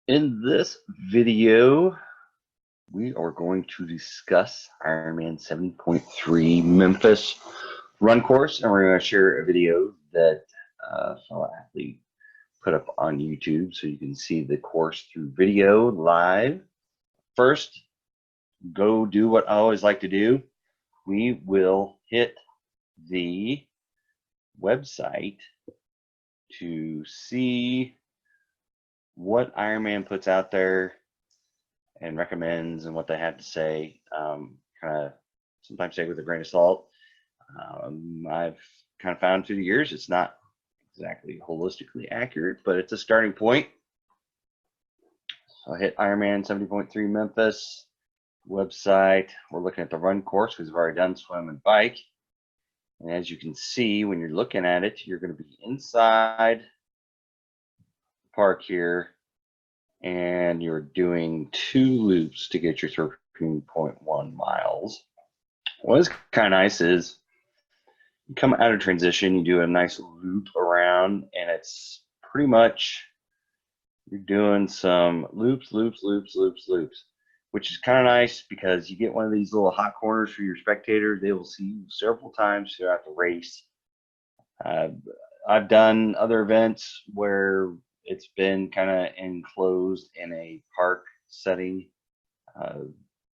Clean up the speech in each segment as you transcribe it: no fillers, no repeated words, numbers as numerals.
In this video, we are going to discuss Ironman 70.3 Memphis run course, and we're going to share a video that a fellow athlete put up on YouTube so you can see the course through video live. First, go do what I always like to do. We will hit the website to see what Ironman puts out there and recommends and what they have to say. Kind of sometimes take with a grain of salt. I've kind of found through the years it's not exactly holistically accurate, but it's a starting point. So I hit Ironman 70.3 Memphis website. We're looking at the run course because we've already done swim and bike. And as you can see, when you're looking at it, you're going to be inside the park here, and you're doing 2 loops to get your 13.1 miles. What's kind of nice is you come out of transition, you do a nice loop around, and it's pretty much you're doing some loops, which is kind of nice because you get one of these little hot corners for your spectators. They will see you several times throughout the race. I've done other events where it's been kind of enclosed in a park setting.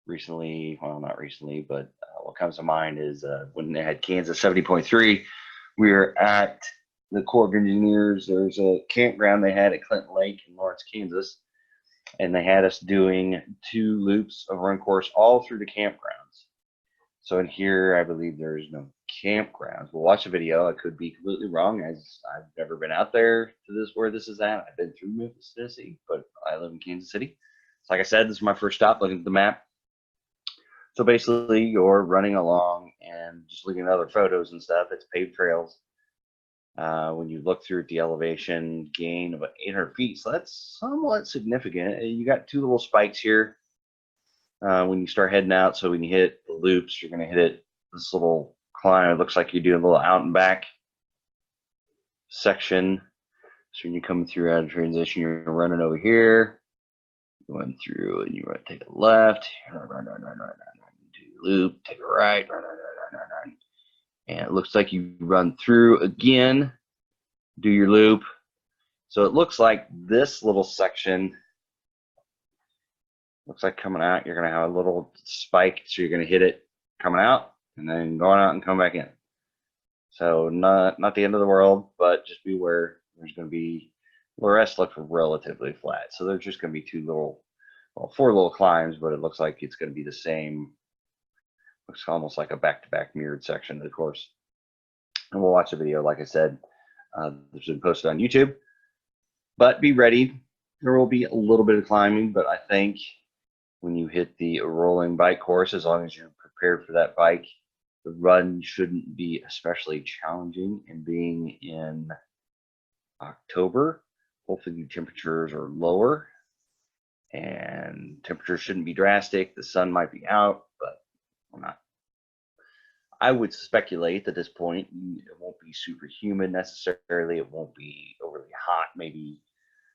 Recently, well, not recently, but what comes to mind is when they had Kansas 70.3, we were at the Corps of Engineers. There's a campground they had at Clinton Lake in Lawrence, Kansas, and they had us doing 2 loops of run course all through the campgrounds. So in here, I believe there's no campgrounds. We'll watch the video. I could be completely wrong, as I've never been out there to this where this is at. I've been through Memphis, Tennessee, but I live in Kansas City. So like I said, this is my first stop looking at the map. So basically, you're running along and just looking at other photos and stuff. It's paved trails. When you look through the elevation gain of 800 feet, so that's somewhat significant. You got 2 little spikes here when you start heading out. So when you hit the loops, you're going to hit it this little climb. It looks like you're doing a little out and back section. So when you come through out of transition, you're running over here, going through, and you want to take a left, run, do loop, take a right, run. And it looks like you run through again, do your loop. So it looks like this little section looks like coming out, you're going to have a little spike, so you're going to hit it coming out and then going out and come back in. So not the end of the world, but just beware. There's going to be, the rest looks relatively flat. So there's just going to be 2 little, well, 4 little climbs, but it looks like it's going to be the same. Looks almost like a back-to-back mirrored section of the course. And we'll watch the video, like I said. This has been posted on YouTube. But be ready. There will be a little bit of climbing, but I think when you hit the rolling bike course, as long as you're prepared for that bike, the run shouldn't be especially challenging. And being in October, hopefully the temperatures are lower and temperatures shouldn't be drastic. The sun might be out, but we're not. I would speculate that at this point it won't be super humid necessarily. It won't be overly hot, maybe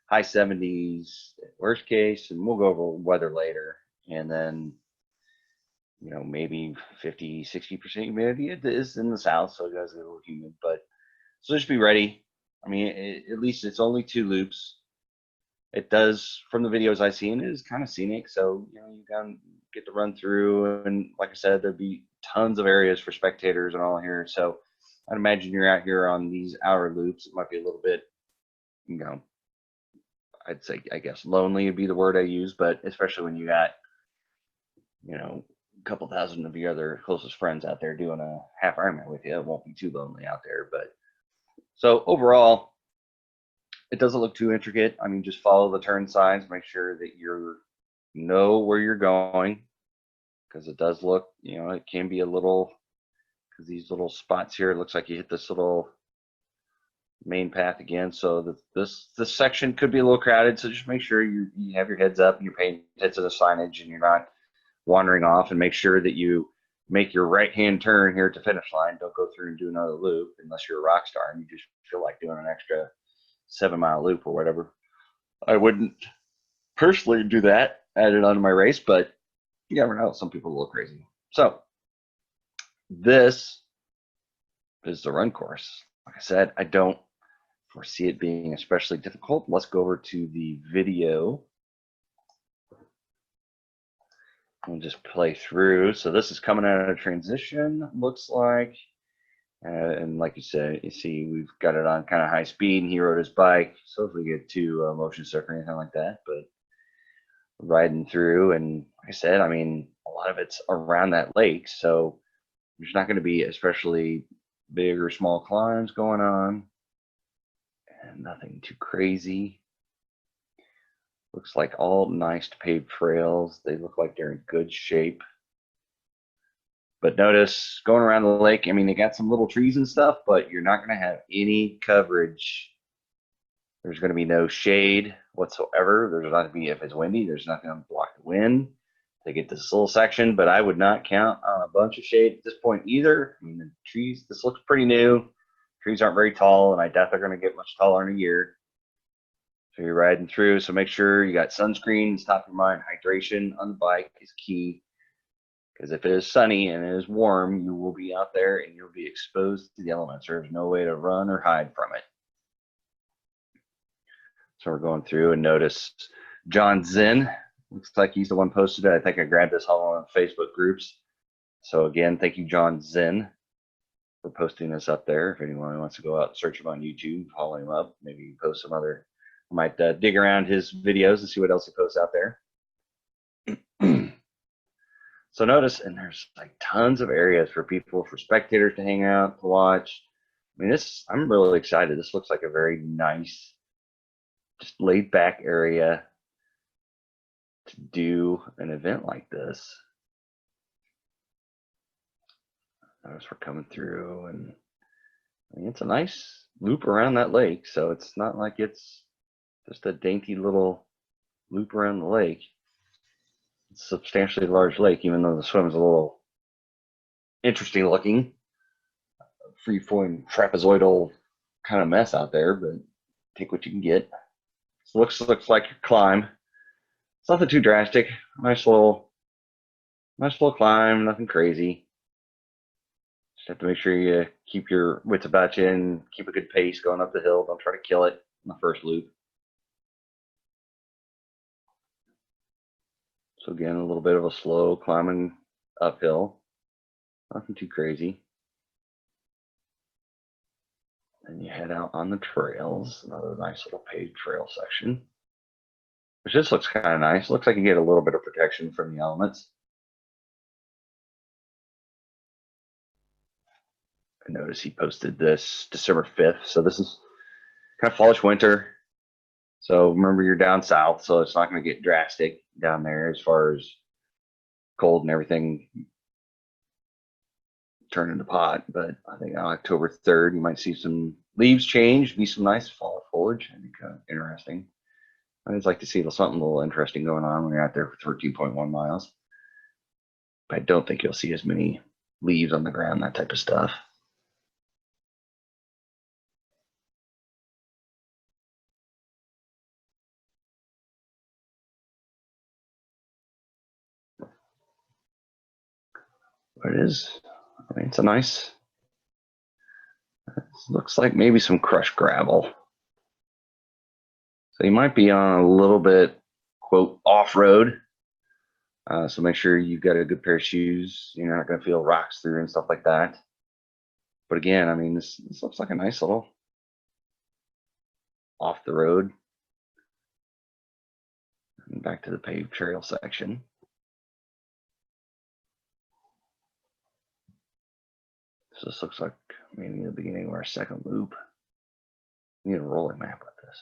high 70s worst case, and we'll go over weather later. And then, you know, maybe 50-60% humidity. It is in the south, so it does get a little humid, but so just be ready. I mean, at least it's only 2 loops. It does, from the videos I've seen, it is kind of scenic, so you know, you can get to run through, and like I said, there'd be tons of areas for spectators and all here. So I'd imagine you're out here on these hour loops. It might be a little bit, you know, I'd say, I guess lonely would be the word I use, but especially when you got, you know, a couple thousand of your other closest friends out there doing a half Ironman with you, it won't be too lonely out there. But so overall, it doesn't look too intricate. I mean, just follow the turn signs, make sure that you know where you're going, because it does look, you know, it can be a little, because these little spots here, it looks like you hit this little main path again. So this section could be a little crowded. So just make sure you have your heads up and you're paying attention to the signage and you're not wandering off, and make sure that you make your right-hand turn here at the finish line. Don't go through and do another loop unless you're a rock star and you just feel like doing an extra 7-mile loop or whatever. I wouldn't. personally do that, add it onto my race, but you never know. Some people are a little crazy. So this is the run course. Like I said, I don't foresee it being especially difficult. Let's go over to the video and just play through. So this is coming out of transition, looks like. And like you said, you see we've got it on kind of high speed, and he rode his bike. So if we get too motion sick or anything like that, but riding through, and like I said, I mean, a lot of it's around that lake, so there's not going to be especially big or small climbs going on, and nothing too crazy. Looks like all nice paved trails. They look like they're in good shape. But notice going around the lake, I mean, they got some little trees and stuff, but you're not going to have any coverage. There's going to be no shade whatsoever. There's not going to be, if it's windy, there's nothing to block the wind. They get this little section, but I would not count on a bunch of shade at this point either. I mean, the trees, this looks pretty new. Trees aren't very tall, and I doubt they're going to get much taller in a year. So you're riding through, so make sure you got sunscreen, top of your mind. Hydration on the bike is key, because if it is sunny and it is warm, you will be out there and you'll be exposed to the elements. There's no way to run or hide from it. So we're going through, and notice John Zinn. Looks like he's the one posted it. I think I grabbed this all on Facebook groups. So again, thank you, John Zinn, for posting this up there. If anyone wants to go out and search him on YouTube, follow him up. Maybe post some other, I might dig around his videos and see what else he posts out there. So notice, and there's like tons of areas for people, for spectators to hang out, to watch. I mean, this, I'm really excited. This looks like a very nice, just laid back area to do an event like this. Notice we're coming through, and I mean, it's a nice loop around that lake. So it's not like it's just a dainty little loop around the lake. It's a substantially large lake, even though the swim's a little interesting looking. Free-flowing trapezoidal kind of mess out there, but take what you can get. So looks like your climb. It's nothing too drastic. Nice little climb, nothing crazy. Just have to make sure you keep your wits about you and keep a good pace going up the hill. Don't try to kill it in the first loop. So again, a little bit of a slow climbing uphill. Nothing too crazy. And you head out on the trails. Another nice little paved trail section. Which this looks kind of nice. Looks like you get a little bit of protection from the elements. I noticed he posted this December 5th. So this is kind of fallish winter. So remember, you're down south, so it's not going to get drastic down there as far as cold and everything turn into pot. But I think on October 3rd, you might see some leaves change, be some nice fall foliage. I think interesting. I always like to see something a little interesting going on when you're out there for 13.1 miles. But I don't think you'll see as many leaves on the ground, that type of stuff. But it is, I mean, it's a nice, looks like maybe some crushed gravel. So you might be on a little bit, quote, off-road. So make sure you've got a good pair of shoes. You're not going to feel rocks through and stuff like that. But again, I mean, this looks like a nice little off the road. And back to the paved trail section. So this looks like maybe the beginning of our second loop. We need a rolling map with this.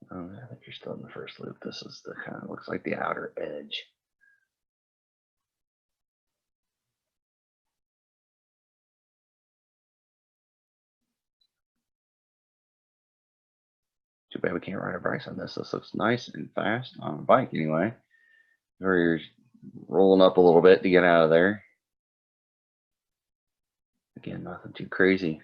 Oh, I think you're still in the first loop. This is the kind of looks like the outer edge. Too bad we can't ride a bike on this. This looks nice and fast on a bike anyway. Or you're rolling up a little bit to get out of there. Again, nothing too crazy.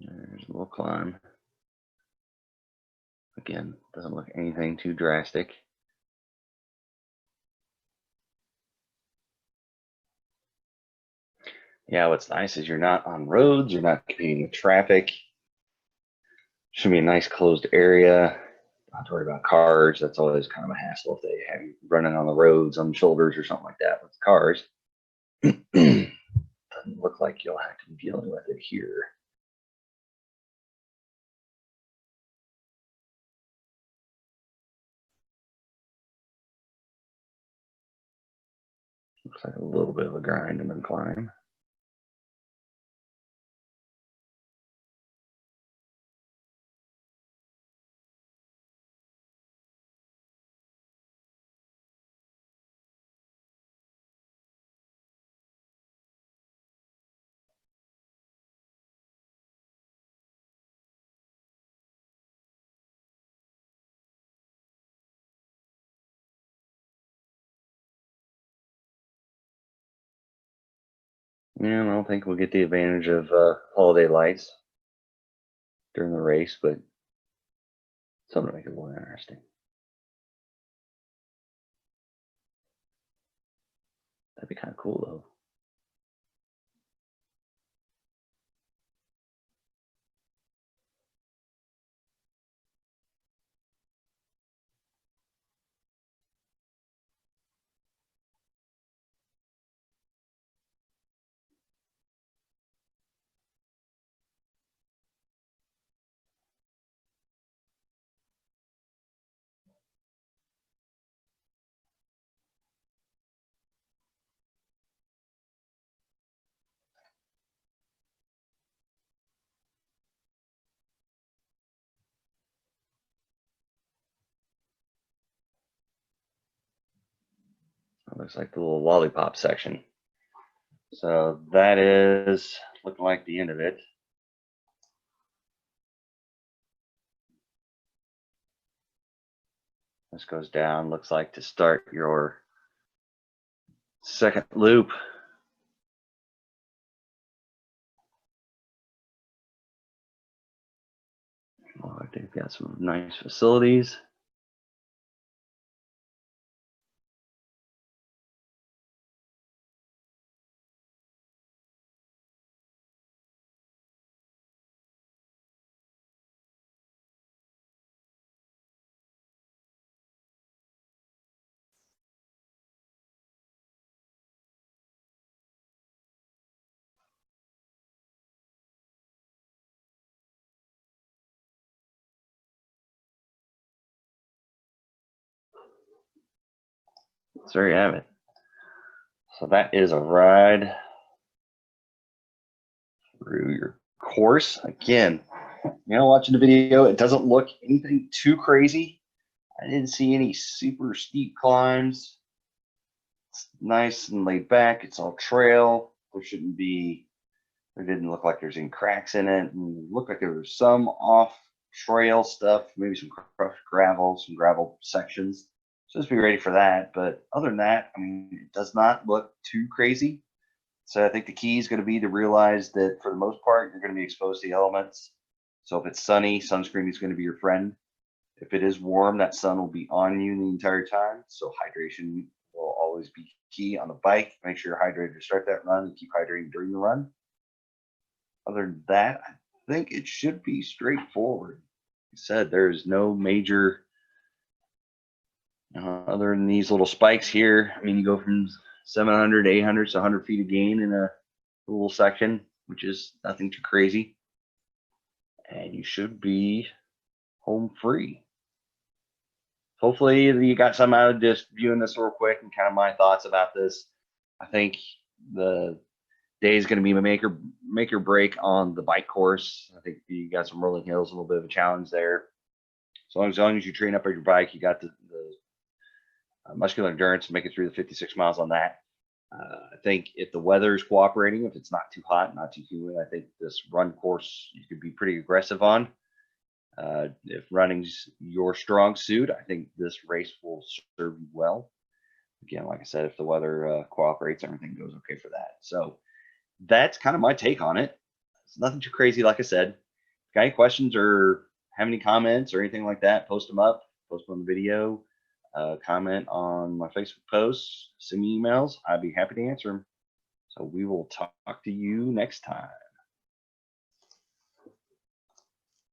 There's a little climb. Again, doesn't look anything too drastic. Yeah, what's nice is you're not on roads, you're not competing with traffic. Should be a nice closed area. Not to worry about cars. That's always kind of a hassle if they have you running on the roads on shoulders or something like that with cars. Doesn't look like you'll have to be dealing with it here. Looks like a little bit of a grind and then climb. Yeah, I don't think we'll get the advantage of holiday lights during the race, but something to make it more interesting. That'd be kind of cool though. It looks like the little lollipop section. So that is looking like the end of it. This goes down, looks like to start your second loop. Oh, they've got some nice facilities. So there you have it. So that is a ride through your course. Again, watching the video, it doesn't look anything too crazy. I didn't see any super steep climbs. It's nice and laid back. It's all trail. There didn't look like there's any cracks in it. And it looked like there was some off trail stuff, maybe some crushed gravel, some gravel sections. So just be ready for that. But other than that, I mean, it does not look too crazy. So I think the key is going to be to realize that for the most part, you're going to be exposed to the elements. So if it's sunny, sunscreen is going to be your friend. If it is warm, that sun will be on you the entire time. So hydration will always be key on the bike. Make sure you're hydrated to start that run and keep hydrating during the run. Other than that, I think it should be straightforward. Like I said, there's no major, other than these little spikes here. I mean, you go from 700, 800 to 100 feet of gain in a little section, which is nothing too crazy. And you should be home free. Hopefully you got some out of just viewing this real quick and kind of my thoughts about this. I think the day is going to be make or break on the bike course. I think you got some rolling hills, a little bit of a challenge there. As long as you train up on your bike, you got the muscular endurance to make it through the 56 miles on that. I think if the weather is cooperating, if it's not too hot, not too humid, I think this run course you could be pretty aggressive on. If running's your strong suit, I think this race will serve you well. Again, like I said, if the weather cooperates, everything goes okay for that. So that's kind of my take on it. It's nothing too crazy, like I said. If you got any questions or have any comments or anything like that, post them up, post them on the video, comment on my Facebook posts, send me emails. I'd be happy to answer them. So we will talk to you next time.